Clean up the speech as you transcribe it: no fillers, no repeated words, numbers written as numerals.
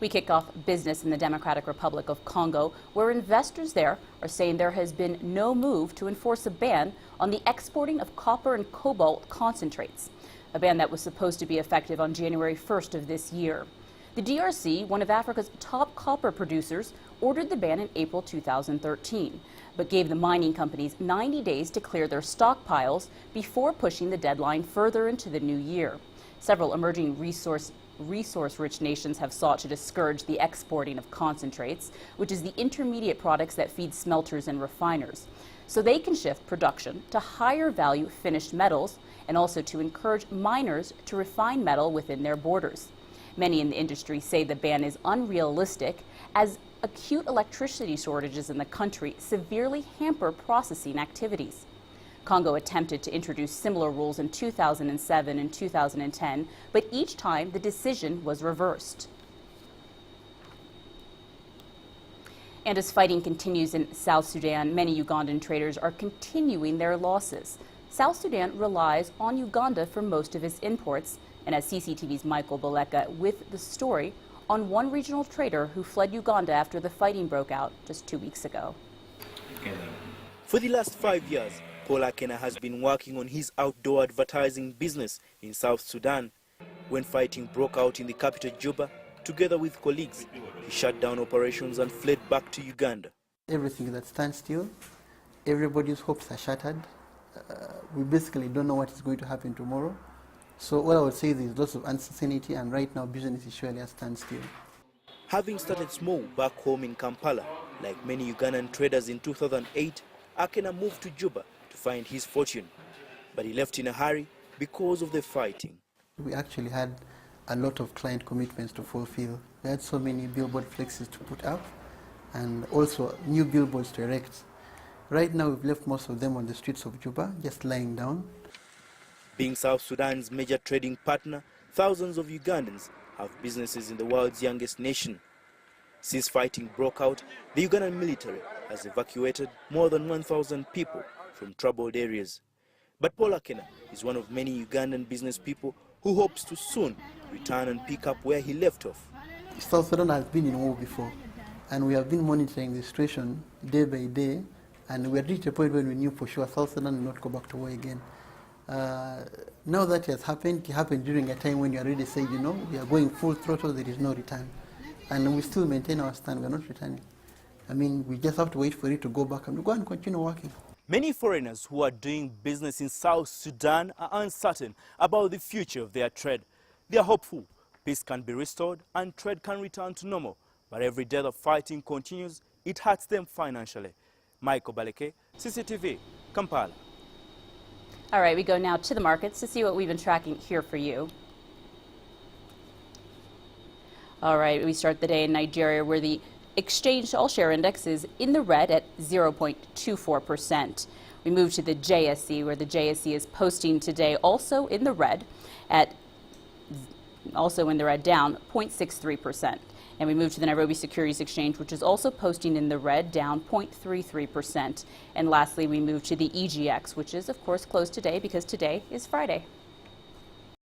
We kick off business in the Democratic Republic of Congo, where investors there are saying there has been no move to enforce a ban on the exporting of copper and cobalt concentrates, a ban that was supposed to be effective on January 1st of this year. The DRC, one of Africa's top copper producers, ordered the ban in April 2013, but gave the mining companies 90 days to clear their stockpiles before pushing the deadline further into the new year. Several emerging resource-rich nations have sought to discourage the exporting of concentrates, which is the intermediate products that feed smelters and refiners, so they can shift production to higher value finished metals and also to encourage miners to refine metal within their borders. Many in the industry say the ban is unrealistic as acute electricity shortages in the country severely hamper processing activities. Congo attempted to introduce similar rules in 2007 and 2010, but each time the decision was reversed. And as fighting continues in South Sudan, many Ugandan traders are continuing their losses. South Sudan relies on Uganda for most of its imports, and as CCTV's Michael Baleka with the story on one regional trader who fled Uganda after the fighting broke out just 2 weeks ago. For the last 5 years, Paul Akena has been working on his outdoor advertising business in South Sudan. When fighting broke out in the capital Juba, together with colleagues, he shut down operations and fled back to Uganda. Everything is at standstill. Everybody's hopes are shattered. We basically don't know what is going to happen tomorrow. So what I would say is there's lots of uncertainty, and right now business is surely at standstill. Having started small back home in Kampala, like many Ugandan traders in 2008, Akena moved to Juba to find his fortune. But he left in a hurry because of the fighting. We actually had a lot of client commitments to fulfill. We had so many billboard flexes to put up and also new billboards to erect. Right now we've left most of them on the streets of Juba, just lying down. Being South Sudan's major trading partner, thousands of Ugandans have businesses in the world's youngest nation. Since fighting broke out, the Ugandan military has evacuated more than 1,000 people from troubled areas. But Paul Akena is one of many Ugandan business people who hopes to soon return and pick up where he left off. South Sudan has been in war before, and we have been monitoring the situation day by day, and we had reached a point when we knew for sure South Sudan will not go back to war again. Now that it happened during a time when you already said, you know, we are going full throttle, there is no return. And we still maintain our stand, we are not returning. I mean, we just have to wait for it to go back and go and continue working. Many foreigners who are doing business in South Sudan are uncertain about the future of their trade. They are hopeful peace can be restored and trade can return to normal. But every day the fighting continues, it hurts them financially. Michael Baleke, CCTV, Kampala. All right, we go now to the markets to see what we've been tracking here for you. All right, we start the day in Nigeria, where the exchange all-share index is in the red at 0.24%. We move to the JSE, where the JSE is posting today also in the red down 0.63%. And we move to the Nairobi Securities Exchange, which is also posting in the red, down 0.33%. And lastly, we move to the EGX, which is, of course, closed today because today is Friday.